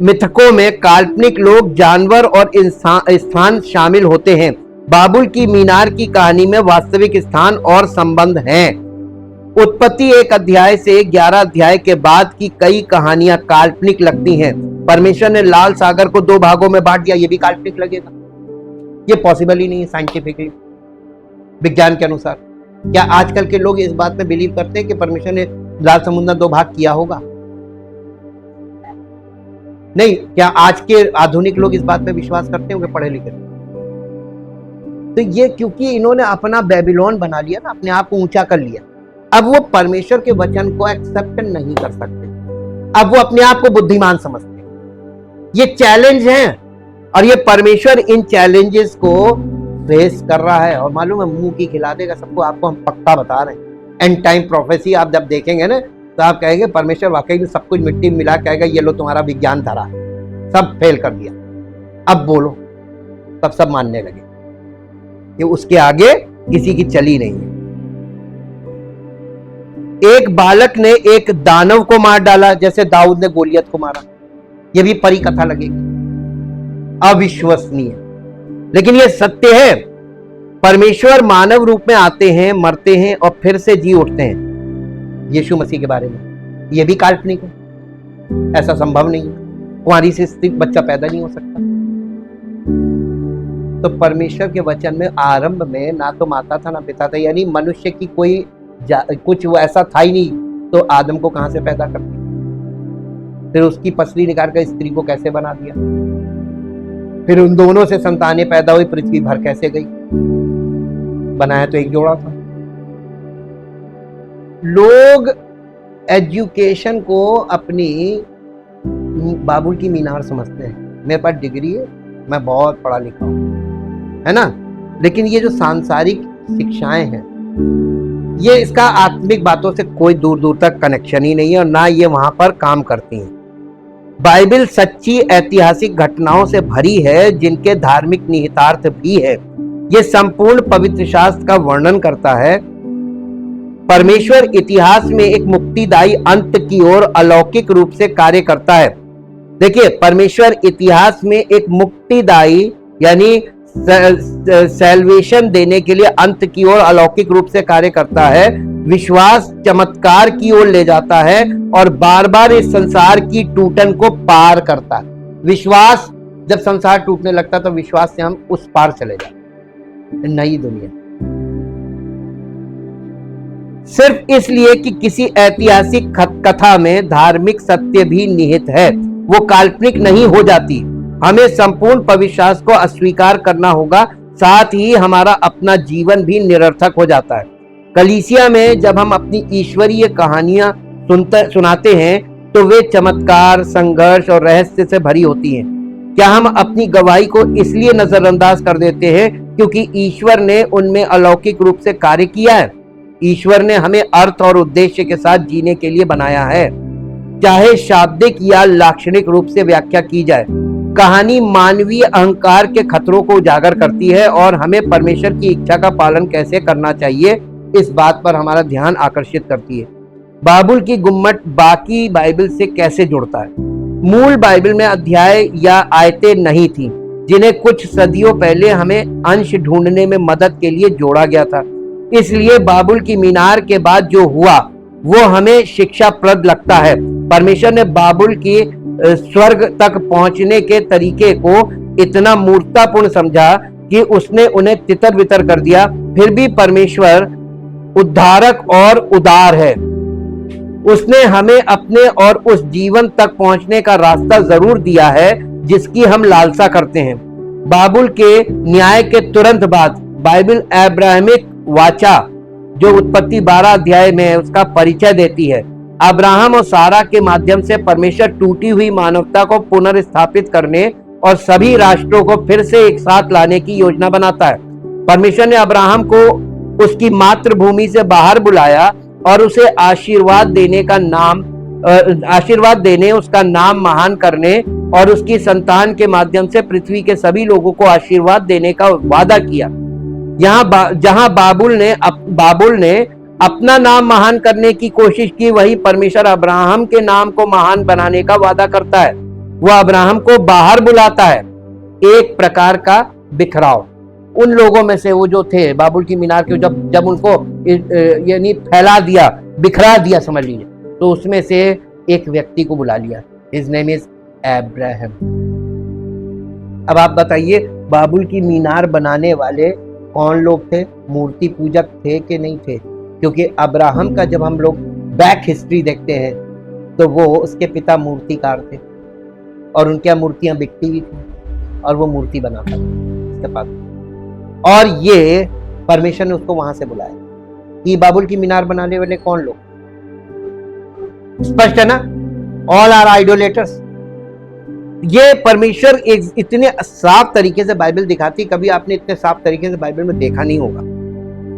मिथकों में काल्पनिक लोग, जानवर और स्थान शामिल होते हैं। बाबुल की मीनार की कहानी में वास्तविक स्थान और संबंध हैं। उत्पत्ति 1 अध्याय से 11 अध्याय के बाद की कई कहानियां काल्पनिक लगती हैं। परमेश्वर ने लाल सागर को 2 भागों में बांट दिया, ये भी काल्पनिक लगेगा, ये पॉसिबल ही नहीं है साइंटिफिकली, विज्ञान के अनुसार। क्या आजकल के लोग इस बात में बिलीव करते हैं कि परमेश्वर ने लाल समुद्र 2 भाग किया होगा? नहीं। क्या आज के आधुनिक लोग इस बात में विश्वास करते होंगे, पढ़े लिखे? तो ये क्योंकि इन्होंने अपना बेबीलोन बना लिया ना, अपने आप को ऊंचा कर लिया। अब वो परमेश्वर के वचन को एक्सेप्ट नहीं कर सकते, अब वो अपने आप को बुद्धिमान समझते हैं। ये चैलेंज है, और ये परमेश्वर इन चैलेंजेस को फेस कर रहा है, और मालूम है मुंह की खिला देगा सबको, आपको हम पक्का बता रहे हैं। एंड टाइम प्रोफेसी आप जब देखेंगे ना, तो आप कहेंगे परमेश्वर वाकई में सब कुछ मिट्टी में मिला, कहेगा ये लो तुम्हारा विज्ञान धरा, सब फेल कर दिया, अब बोलो, तब सब मानने लगे कि उसके आगे किसी की चली नहीं है। एक बालक ने एक दानव को मार डाला, जैसे दाऊद ने गोलियत को मारा। यह भी परी कथा लगेगी, अविश्वसनीय, लेकिन यह सत्य है। परमेश्वर मानव रूप में आते हैं, मरते हैं और फिर से जी उठते हैं। यीशु मसीह के बारे में यह भी काल्पनिक है, ऐसा संभव नहीं है। कुंवारी से स्त्री बच्चा पैदा नहीं हो सकता। तो परमेश्वर के वचन में आरंभ में ना तो माता था ना पिता था, यानी मनुष्य की कोई कुछ वो ऐसा था ही नहीं, तो आदम को कहां से पैदा कर दिया? फिर उसकी पसली निकाल कर स्त्री को कैसे बना दिया? फिर उन दोनों से संतानें पैदा हुई, पृथ्वी भर कैसे गई? बनाया तो एक जोड़ा था। लोग एजुकेशन को अपनी बाबुल की मीनार समझते हैं। मेरे पास डिग्री है, मैं बहुत पढ़ा लिखा हूं, है ना, लेकिन ये जो सांसारिक शिक्षाएं हैं, ये इसका आत्मिक बातों से कोई दूर दूर तक कनेक्शन ही नहीं है और ना ये वहां पर काम करती हैं। बाइबल सच्ची ऐतिहासिक घटनाओं से भरी है, जिनके धार्मिक निहितार्थ भी है। ये संपूर्ण पवित्र शास्त्र का वर्णन करता है। परमेश्वर इतिहास में एक मुक्तिदायी अंत की ओर अलौकिक रूप से कार्य करता है। देखिए, परमेश्वर इतिहास में एक मुक्तिदायी यानी सैल्वेशन देने के लिए अंत की ओर अलौकिक रूप से कार्य करता है। विश्वास चमत्कार की ओर ले जाता है और बार बार इस संसार की टूटन को पार करता है। विश्वास, जब संसार टूटने लगता है तो विश्वास से हम उस पार चले जाते, नई दुनिया। सिर्फ इसलिए कि किसी ऐतिहासिक कथा में धार्मिक सत्य भी निहित है, वो काल्पनिक नहीं हो जाती। हमें संपूर्ण पवित्र शास्त्र को अस्वीकार करना होगा, साथ ही हमारा अपना जीवन भी निरर्थक हो जाता है। कलीसिया में जब हम अपनी ईश्वरीय कहानियां सुनाते हैं तो वे चमत्कार, संघर्ष और रहस्य से भरी होती हैं। क्या हम अपनी गवाही को इसलिए नजरअंदाज कर देते हैं क्योंकि ईश्वर ने उनमें अलौकिक रूप से कार्य किया है? ईश्वर ने हमें अर्थ और उद्देश्य के साथ जीने के लिए बनाया है, चाहे शाब्दिक या लाक्षणिक रूप से व्याख्या की जाए। कहानी मानवीय अहंकार के खतरों को उजागर करती है और हमें परमेश्वर की इच्छा का पालन कैसे करना चाहिए, इस बात पर हमारा ध्यान आकर्षित करती है। बाबुल की गुम्मट बाकी बाइबल से कैसे जुड़ता है? मूल बाइबल में अध्याय या आयतें नहीं थी, जिन्हें कुछ सदियों पहले हमें अंश ढूंढने में मदद के लिए जोड़ा गया था। इसलिए बाबुल की मीनार के बाद जो हुआ वो हमें शिक्षाप्रद लगता है। परमेश्वर ने बाबुल की स्वर्ग तक पहुंचने के तरीके को इतना मूर्खतापूर्ण समझा कि उसने उन्हें तितर बितर कर दिया। फिर भी परमेश्वर उद्धारक और उदार है। उसने हमें अपने और उस जीवन तक पहुंचने का रास्ता जरूर दिया है जिसकी हम लालसा करते हैं। बाबुल के न्याय के तुरंत बाद बाइबल अब्राहमिक वाचा जो उत्पत्ति 12 अध्याय में है उसका परिचय देती है। अब्राहम और सारा के माध्यम से परमेश्वर टूटी हुई मानवता को पुनर्स्थापित करने और सभी राष्ट्रों को फिर से एक साथ लाने की योजना बनाता है। परमेश्वर ने अब्राहम को उसकी मातृभूमि से बाहर बुलाया और उसे आशीर्वाद देने, उसका नाम महान करने और उसकी संतान के माध्यम से पृथ्वी के सभी लोगों को आशीर्वाद देने का वादा किया। जहां बाबुल ने अपना नाम महान करने की कोशिश की, वहीं परमेश्वर अब्राहम के नाम को महान बनाने का वादा करता है। वह अब्राहम को बाहर बुलाता है। एक प्रकार का बिखराव उन लोगों में से वो जो थे बाबुल की मीनार के, जब उनको यानी फैला दिया, बिखरा दिया समझ लीजिए, तो उसमें से एक व्यक्ति को बुला लिया। His name is Abraham. अब आप बताइए, बाबुल की मीनार बनाने वाले कौन लोग थे? मूर्ति पूजक थे कि नहीं थे? क्योंकि अब्राहम का जब हम लोग बैक हिस्ट्री देखते हैं तो वो उसके पिता मूर्तिकार थे और उनकी मूर्तियां बिकती भी थी और वो मूर्ति बनाता था उसके पास। और ये परमेश्वर ने उसको वहां से बुलाया। ये बाबुल की मीनार बनाने वाले कौन लोग? स्पष्ट है ना? All are idolaters. ये परमेश्वर इतने साफ तरीके से बाइबल दिखाती, कभी आपने इतने साफ तरीके से बाइबल में देखा नहीं होगा।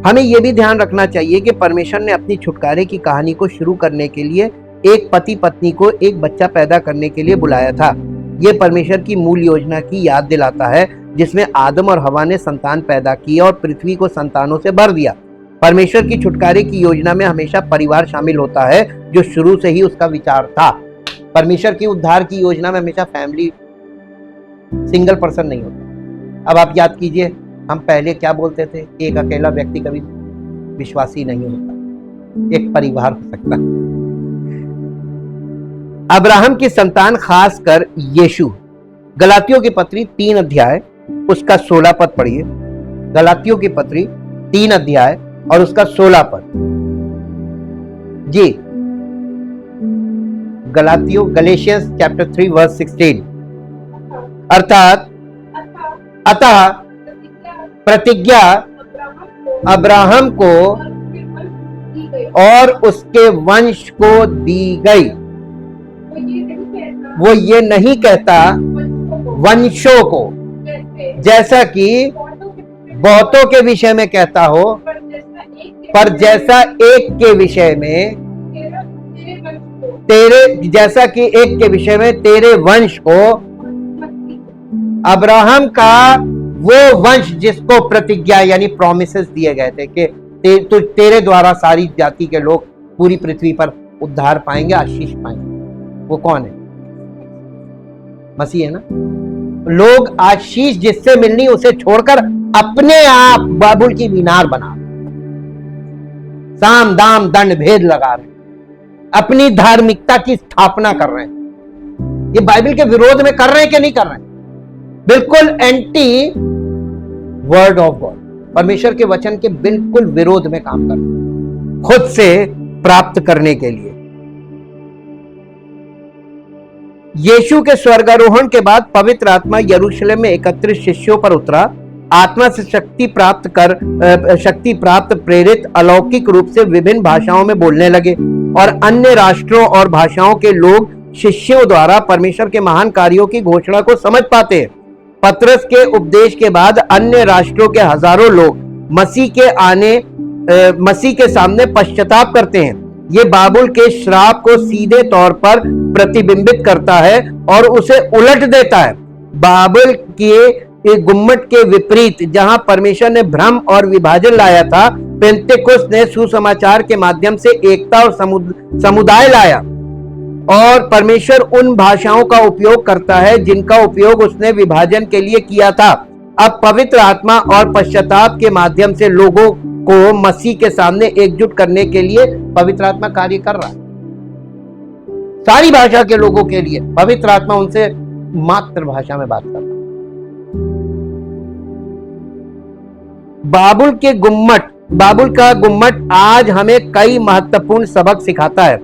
हमें यह भी ध्यान रखना चाहिए कि परमेश्वर ने अपनी छुटकारे की कहानी को शुरू करने के लिए एक पति पत्नी को एक बच्चा पैदा करने के लिए बुलाया था। यह परमेश्वर की मूल योजना की याद दिलाता है, जिसमें आदम और हवा ने संतान पैदा की और पृथ्वी को संतानों से भर दिया। परमेश्वर की छुटकारे की योजना में हमेशा परिवार शामिल होता है, जो शुरू से ही उसका विचार था। परमेश्वर की उद्धार की योजना में हमेशा फैमिली, सिंगल पर्सन नहीं होता। अब आप याद कीजिए, हम पहले क्या बोलते थे, एक अकेला व्यक्ति कभी विश्वासी नहीं होता, एक परिवार हो सकता है। अब्राहम की संतान खासकर यीशु। गलातियों की पत्री 3 अध्याय उसका 16 पद पढ़िए। गलातियों की पत्री 3 अध्याय और उसका 16 पद जी। Galatians chapter 3 verse 16। अर्थात अतः प्रतिज्ञा अब्राहम को और उसके वंश को दी गई। वो ये नहीं कहता वंशों को, जैसा कि बहुतों के विषय में कहता हो, पर जैसा एक के विषय में जैसा कि एक के विषय में तेरे वंश को, अब्राहम का वो वंश जिसको प्रतिज्ञा यानी प्रोमिसेस दिए गए थे कि तेरे द्वारा सारी जाति के लोग पूरी पृथ्वी पर उद्धार पाएंगे, आशीष पाएंगे। वो कौन है? मसीह है ना। लोग आशीष जिससे मिलनी उसे छोड़कर अपने आप बाबुल की मीनार बना, साम दाम दंड भेद लगा रहे, अपनी धार्मिकता की स्थापना कर रहे हैं। ये बाइबल के विरोध में कर रहे हैं कि नहीं कर रहे हैं? बिल्कुल एंटी वर्ड ऑफ गॉड, परमेश्वर के वचन के बिल्कुल विरोध में काम कर रहे हैं, खुद से प्राप्त करने के लिए। यीशु के स्वर्गारोहण के बाद पवित्र आत्मा यरूशलेम में एकत्रित शिष्यों पर उतरा। आत्मा से शक्ति प्राप्त प्रेरित अलौकिक रूप से विभिन्न भाषाओं में बोलने लगे और अन्य राष्ट्रों और भाषाओं के लोग शिष्यों द्वारा परमेश्वर के महान कार्यों की घोषणा को समझ पाते हैं। पतरस के उपदेश के बाद अन्य राष्ट्रों के हजारों लोग मसीह के सामने पश्चाताप करते हैं। ये बाबुल के श्राप को सीधे तौर पर प्रतिबिंबित करता है और उसे उलट देता है। बाबुल के गुम्मट के विपरीत, जहां परमेश्वर ने भ्रम और विभाजन लाया था, पेंतेकुस्त ने सुसमाचार के माध्यम से एकता और समुदाय लाया। और परमेश्वर उन भाषाओं का उपयोग करता है जिनका उपयोग उसने विभाजन के लिए किया था। अब पवित्र आत्मा और पश्चाताप के माध्यम से लोगों को मसीह के सामने एकजुट करने के लिए पवित्र आत्मा कार्य कर रहा है। सारी भाषा के लोगों के लिए पवित्र आत्मा उनसे मातृभाषा में बात कर रहा है। बाबुल का गुम्मट आज हमें कई महत्वपूर्ण सबक सिखाता है।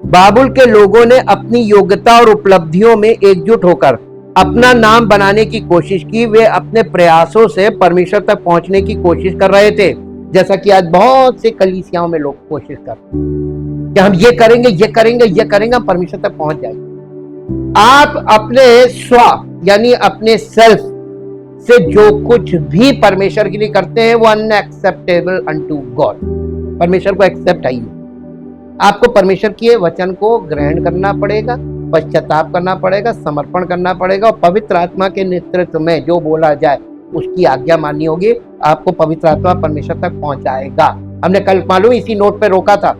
बाबुल के लोगों ने अपनी योग्यता और उपलब्धियों में एकजुट होकर अपना नाम बनाने की कोशिश की। वे अपने प्रयासों से परमेश्वर तक पहुंचने की कोशिश कर रहे थे, जैसा कि आज बहुत से कलीसियाओं में लोग कोशिश कर रहे हैं कि हम ये करेंगे, हम परमेश्वर तक पहुंच जाएंगे। आप अपने स्व यानी अपने सेल्फ से जो कुछ भी परमेश्वर के लिए करते हैं वो अनएक्सेप्टेबल अनटू गॉड। परमेश्वर को एक्सेप्ट है। आपको परमेश्वर के वचन को ग्रहण करना पड़ेगा, पश्चाताप करना पड़ेगा, समर्पण करना पड़ेगा और पवित्र आत्मा के नेतृत्व में जो बोला जाए उसकी आज्ञा माननी होगी। आपको पवित्र आत्मा परमेश्वर तक पहुंचाएगा। हमने कल मालूम इसी नोट पे रोका था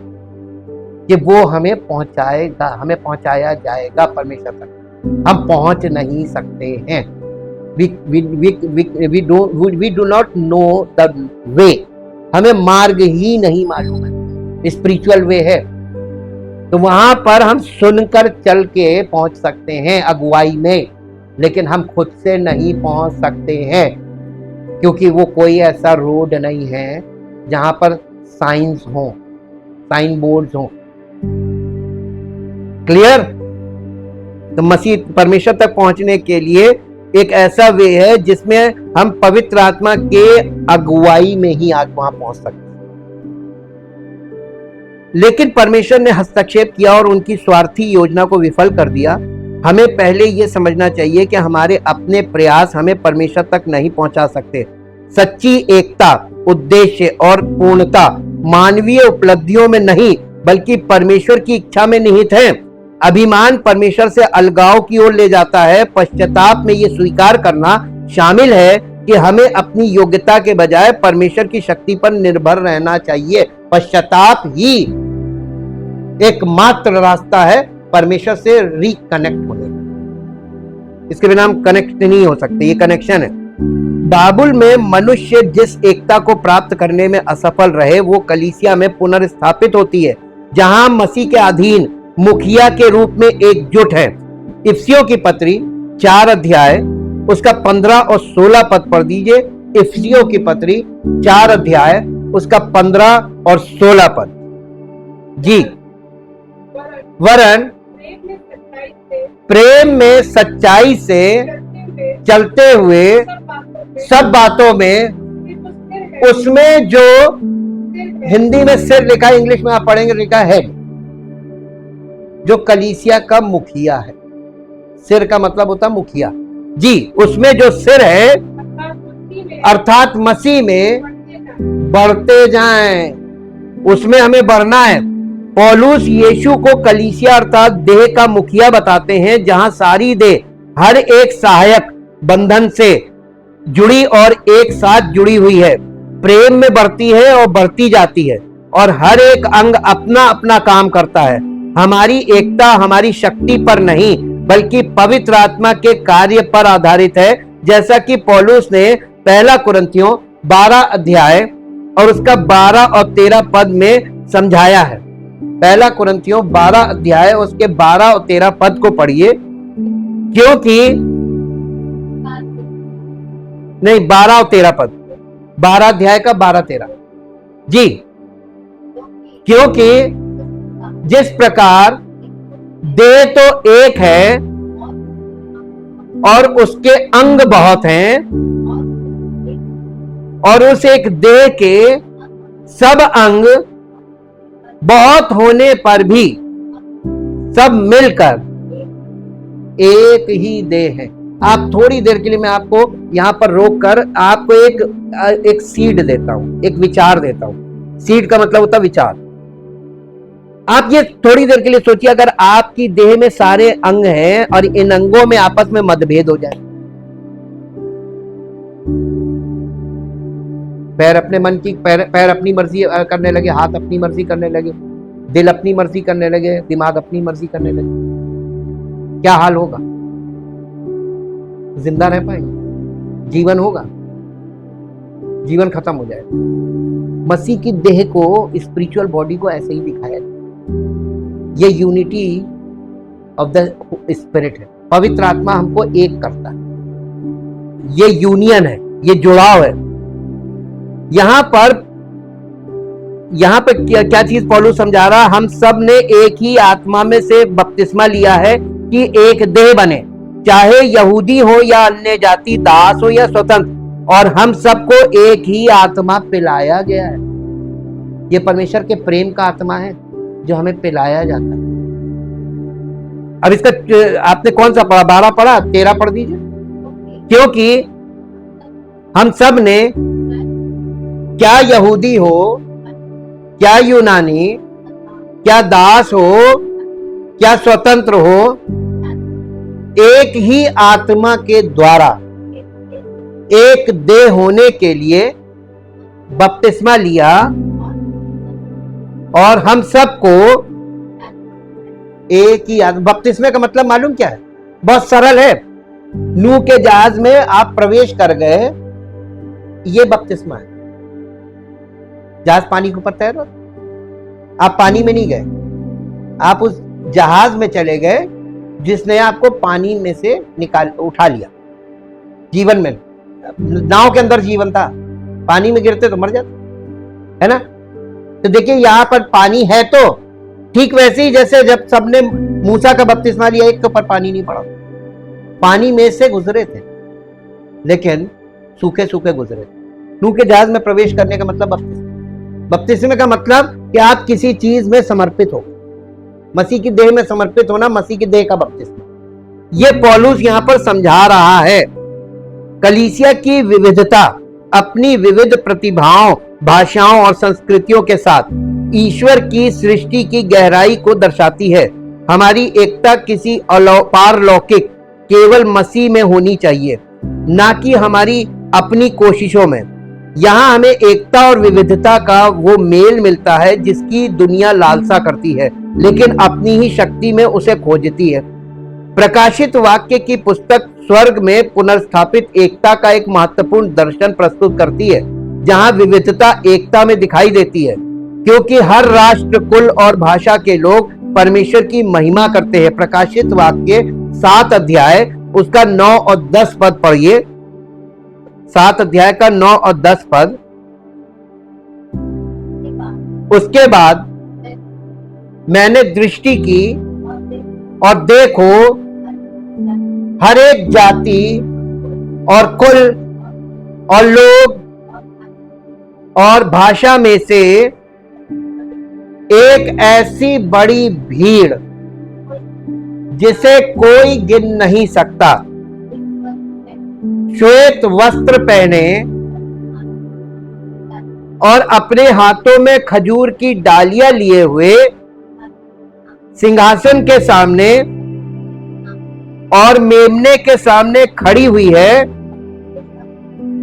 कि वो हमें पहुंचाएगा, हमें पहुंचाया जाएगा परमेश्वर तक। हम पहुंच नहीं सकते हैं। we do not know the way। हमें मार्ग ही नहीं मालूम है, स्पिरिचुअल वे है। तो वहां पर हम सुनकर चल के पहुंच सकते हैं अगुवाई में, लेकिन हम खुद से नहीं पहुंच सकते हैं, क्योंकि वो कोई ऐसा रोड नहीं है जहां पर साइंस हो, साइन बोर्ड्स हो। क्लियर? तो मसीह परमेश्वर तक पहुंचने के लिए एक ऐसा वे है जिसमें हम पवित्र आत्मा के अगुवाई में ही आज वहां पहुंच सकते हैं। लेकिन परमेश्वर ने हस्तक्षेप किया और उनकी स्वार्थी योजना को विफल कर दिया। हमें पहले यह समझना चाहिए कि हमारे अपने प्रयास हमें परमेश्वर तक नहीं पहुंचा सकते। सच्ची एकता, उद्देश्य और पूर्णता मानवीय उपलब्धियों में नहीं बल्कि परमेश्वर की इच्छा में निहित है। अभिमान परमेश्वर से अलगाव की ओर ले जाता है। पश्चाताप में यह स्वीकार करना शामिल है कि हमें अपनी योग्यता के बजाय परमेश्वर की शक्ति पर निर्भर रहना चाहिए। पश्चाताप ही एकमात्र रास्ता है परमेश्वर से रिकनेक्ट होने का। इसके बिना हम कनेक्ट नहीं हो सकते, ये कनेक्शन है। बाबुल में मनुष्य जिस एकता को प्राप्त करने में असफल रहे वो कलीसिया में पुनर्स्थापित होती है, जहां मसीह के अधीन मुखिया के रूप में एकजुट है। इफिसियों की पत्री 4 अध्याय उसका 15 और 16 पद पढ़ दीजिए। इफिसियों की पत्री 4 अध्याय उसका 15 और 16 पद। जी, वरन प्रेम में सच्चाई से चलते हुए सब बातों में उसमें जो हिंदी में सिर लिखा है, इंग्लिश में आप पढ़ेंगे लिखा है हेड, जो कलीसिया का मुखिया है। सिर का मतलब होता है मुखिया जी, उसमें जो सिर है अर्थात मसीह में बढ़ते जाएं, उसमें हमें बढ़ना है। पौलुस यीशु को कलीसिया अर्थात देह का मुखिया बताते हैं, जहां सारी देह हर एक सहायक बंधन से जुड़ी और एक साथ जुड़ी हुई है, प्रेम में बढ़ती है और बढ़ती जाती है, और हर एक अंग अपना अपना काम करता है। हमारी एकता हमारी शक्ति पर नहीं बल्कि पवित्र आत्मा के कार्य पर आधारित है, जैसा कि पौलुस ने पहला कुरिन्थियों 12 अध्याय और उसका 12 और 13 पद में समझाया है। पहला कुरिन्थियों 12 अध्याय उसके 12 और 13 पद को पढ़िए, क्योंकि नहीं 12 और 13 पद, 12 अध्याय का 12-13 जी, क्योंकि जिस प्रकार देह तो एक है और उसके अंग बहुत हैं, और उस एक देह के सब अंग बहुत होने पर भी सब मिलकर एक ही देह है। आप थोड़ी देर के लिए मैं आपको यहां पर रोक कर आपको एक सीड देता हूं, एक विचार देता हूं। सीड का मतलब होता है विचार। आप ये थोड़ी देर के लिए सोचिए, अगर आपकी देह में सारे अंग हैं और इन अंगों में आपस में मतभेद हो जाए, पैर अपने मन की पैर अपनी मर्जी करने लगे, हाथ अपनी मर्जी करने लगे, दिल अपनी मर्जी करने लगे, दिमाग अपनी मर्जी करने लगे, क्या हाल होगा? जिंदा रह पाएंगे? जीवन होगा? जीवन खत्म हो जाएगा। मसीह की देह को, स्पिरिचुअल बॉडी को ऐसे ही दिखाया जाए। ये यूनिटी ऑफ द स्पिरिट है। पवित्र आत्मा हमको एक करता है, ये यूनियन है, ये जुड़ाव है। यहां पर क्या चीज पौलुस समझा रहा? हम सब ने एक ही आत्मा में से बपतिस्मा लिया है कि एक देह बने, चाहे यहूदी हो या अन्य जाति, दास हो या स्वतंत्र, और हम सबको एक ही आत्मा पिलाया गया है। ये परमेश्वर के प्रेम का आत्मा है जो हमें पिलाया जाता है। अब इसका आपने कौन सा पढ़ा? 12 पढ़ा, 13 पढ़ दीजिए। क्योंकि हम सब ने, क्या यहूदी हो, क्या यूनानी, क्या दास हो, क्या स्वतंत्र हो, एक ही आत्मा के द्वारा एक देह होने के लिए बपतिस्मा लिया, और हम सबको एक ही बपतिस्मे का मतलब मालूम क्या है? बहुत सरल है। नूह के जहाज में आप प्रवेश कर गए, ये बपतिस्मा है। जहाज पानी के ऊपर तैर रहा, आप पानी में नहीं गए, आप उस जहाज में चले गए जिसने आपको पानी में से उठा लिया। जीवन में, नाव के अंदर जीवन था, पानी में गिरते तो मर जाते, है ना? तो देखिए यहां पर पानी है, तो ठीक वैसे ही जैसे जब सबने मूसा का बपतिस्मा लिया, एक के ऊपर पानी नहीं पड़ा, पानी में से गुजरे थे, लेकिन सूखे सूखे गुजरे थे। नूह के जहाज में प्रवेश करने का मतलब बपतिस्मे का मतलब कि आप किसी चीज में समर्पित हो। मसीह की देह में समर्पित होना, मसीह की देह का बपतिस्मा। ये पौलुस यहां पर समझा रहा है। कलीसिया की विविधता अपनी विविध प्रतिभाओं, भाषाओं और संस्कृतियों के साथ ईश्वर की सृष्टि की गहराई को दर्शाती है। हमारी एकता किसी पारलौकिक केवल मसीह में होनी चाहिए, ना कि हमारी अपनी कोशिशों में। यहाँ हमें एकता और विविधता का वो मेल मिलता है जिसकी दुनिया लालसा करती है, लेकिन अपनी ही शक्ति में उसे खोजती है। प्रकाशित वाक्य की पुस्तक स्वर्ग में पुनर्स्थापित एकता का एक महत्वपूर्ण दर्शन प्रस्तुत करती है, जहां विविधता एकता में दिखाई देती है, क्योंकि हर राष्ट्र, कुल और भाषा के लोग परमेश्वर की महिमा करते हैं। प्रकाशित वाक्य 7 अध्याय उसका 9 और 10 पद पढ़िए। 7 अध्याय का 9 और 10 पद। उसके बाद मैंने दृष्टि की और देखो, हर एक जाति और कुल और लोग और भाषा में से एक ऐसी बड़ी भीड़ जिसे कोई गिन नहीं सकता, श्वेत वस्त्र पहने और अपने हाथों में खजूर की डालियां लिए हुए सिंहासन के सामने और मेमने के सामने खड़ी हुई है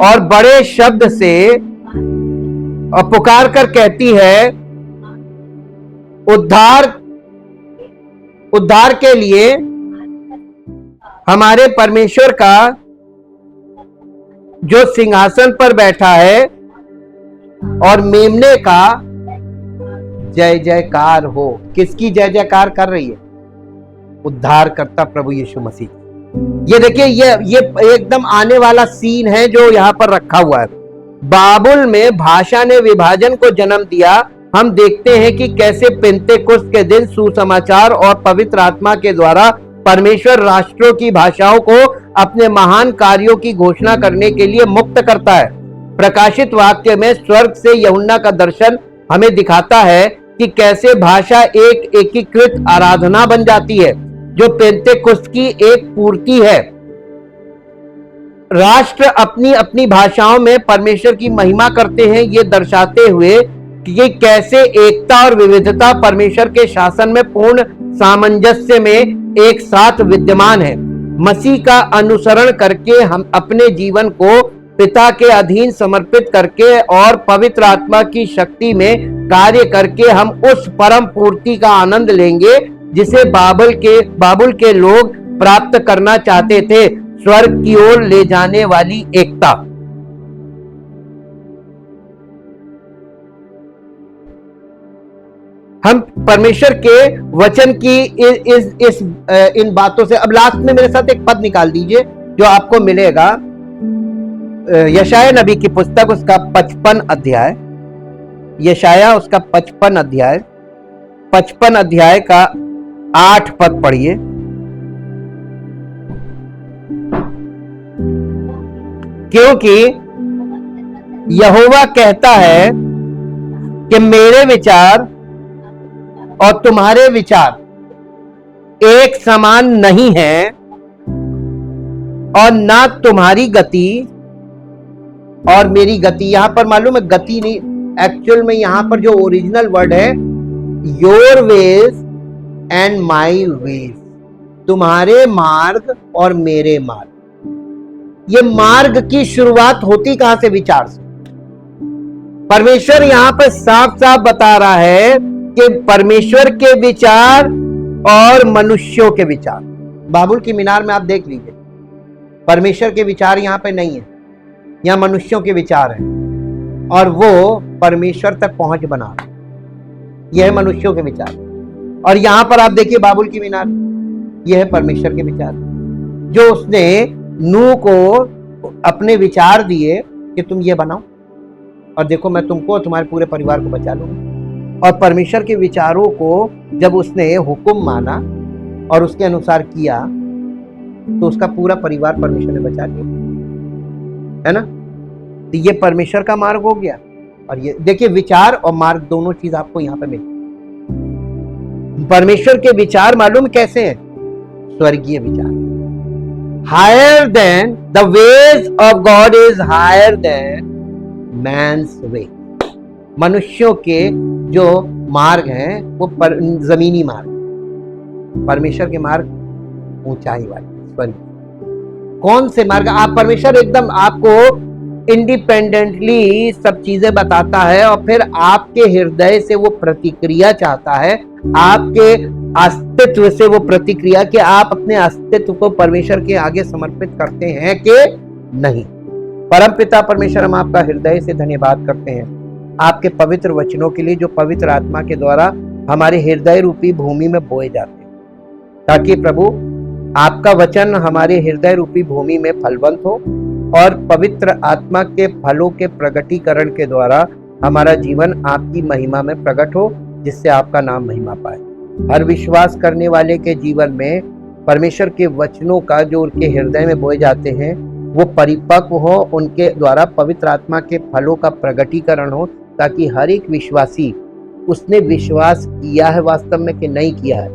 और बड़े शब्द से पुकार कर कहती है, उद्धार के लिए हमारे परमेश्वर का जो सिंहासन पर बैठा है और मेमने का जय जयकार हो। किसकी जय जयकार कर रही है? उद्धार करता प्रभु यीशु मसीह। ये देखिए, ये एकदम आने वाला सीन है जो यहाँ पर रखा हुआ है। बाबुल में भाषा ने विभाजन को जन्म दिया। हम देखते हैं कि कैसे पेंतेकुस्त के दिन सुसमाचार और पवित्र आत्मा के द्वारा परमेश्वर राष्ट्रों की भाषाओं को अपने महान कार्यों की घोषणा करने के लिए मुक्त करता है। प्रकाशित वाक्य में स्वर्ग से यूहन्ना का दर्शन हमें दिखाता है कि कैसे भाषा एक एकीकृत आराधना बन जाती है, जो पेंतेकुस्त की एक पूर्ति है। राष्ट्र अपनी अपनी भाषाओं में परमेश्वर की महिमा करते हैं, ये दर्शाते हुए कि ये कैसे एकता और विविधता परमेश्वर के शासन में पूर्ण सामंजस्य में एक साथ विद्यमान है। मसीह का अनुसरण करके हम अपने जीवन को पिता के अधीन समर्पित करके और पवित्र आत्मा की शक्ति में कार्य करके हम उस परम पूर्ति का आनंद लेंगे जिसे बाबुल के लोग प्राप्त करना चाहते थे, स्वर्ग की ओर ले जाने वाली एकता। हम परमेश्वर के वचन की इन बातों से, अब लास्ट में मेरे साथ एक पद निकाल दीजिए जो आपको मिलेगा, यशाया नबी की पुस्तक उसका 55 अध्याय, यशाया उसका 55 अध्याय, 55 अध्याय का 8 पद पढ़िए। क्योंकि यहोवा कहता है कि मेरे विचार और तुम्हारे विचार एक समान नहीं है और ना तुम्हारी गति और मेरी गति। यहां पर मालूम है गति नहीं, एक्चुअल में यहां पर जो ओरिजिनल वर्ड है, your ways and my ways, तुम्हारे मार्ग और मेरे मार्ग। ये मार्ग की शुरुआत होती कहां से? विचार से। परमेश्वर यहां पर साफ साफ बता रहा है कि परमेश्वर के विचार और मनुष्यों के विचार। बाबुल की मीनार में आप देख लीजिए, परमेश्वर के विचार यहां पे नहीं है, यहां मनुष्यों के विचार हैं और वो परमेश्वर तक पहुंच बना रहे। यह है मनुष्यों के विचार। और यहां पर आप देखिए बाबुल की मीनार, यह है परमेश्वर के विचार, जो उसने नूह को अपने विचार दिए कि तुम ये बनाओ और देखो मैं तुमको और तुम्हारे पूरे परिवार को बचा लूंगा। और परमेश्वर के विचारों को जब उसने हुक्म माना और उसके अनुसार किया तो उसका पूरा परिवार परमेश्वर ने बचा लिया, है ना। तो ये परमेश्वर का मार्ग हो गया। और ये देखिए, विचार और मार्ग दोनों चीज आपको यहां पे मिली। परमेश्वर के विचार मालूम कैसे हैं? स्वर्गीय विचार। Higher than the ways of God is higher than man's way. मनुष्यों के जो मार्ग हैं वो जमीनी मार्ग, परमेश्वर के मार्ग ऊंचाई वाले स्वर्ग। कौन से मार्ग? आप परमेश्वर एकदम आपको इंडिपेंडेंटली सब चीजें बताता है और फिर आपके हृदय से वो प्रतिक्रिया चाहता है, आपके अस्तित्व से वो प्रतिक्रिया कि आप अपने अस्तित्व को परमेश्वर के आगे समर्पित करते हैं कि नहीं। परम पिता परमेश्वर, हम आपका हृदय से धन्यवाद करते हैं आपके पवित्र वचनों के लिए जो पवित्र आत्मा के द्वारा हमारे हृदय रूपी भूमि में बोए जाते हैं, ताकि प्रभु आपका वचन हमारे हृदय रूपी भूमि में फलवंत हो और पवित्र आत्मा के फलों के प्रगटीकरण के द्वारा हमारा जीवन आपकी महिमा में प्रकट हो, जिससे आपका नाम महिमा पाए। हर विश्वास करने वाले के जीवन में परमेश्वर के वचनों का जो उनके हृदय में बोए जाते हैं वो परिपक्व हो, उनके द्वारा पवित्र आत्मा के फलों का प्रगटीकरण हो, ताकि हर एक विश्वासी उसने विश्वास किया है वास्तव में कि नहीं किया है,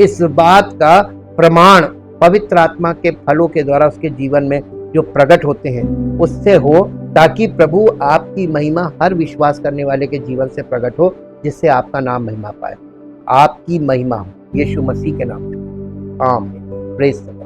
इस बात का प्रमाण पवित्र आत्मा के फलों के द्वारा उसके जीवन में जो प्रकट होते हैं उससे हो, ताकि प्रभु आपकी महिमा हर विश्वास करने वाले के जीवन से प्रकट हो, जिससे आपका नाम महिमा पाए। आपकी महिमा यीशु मसीह के नाम से, आमीन। Praise the Lord.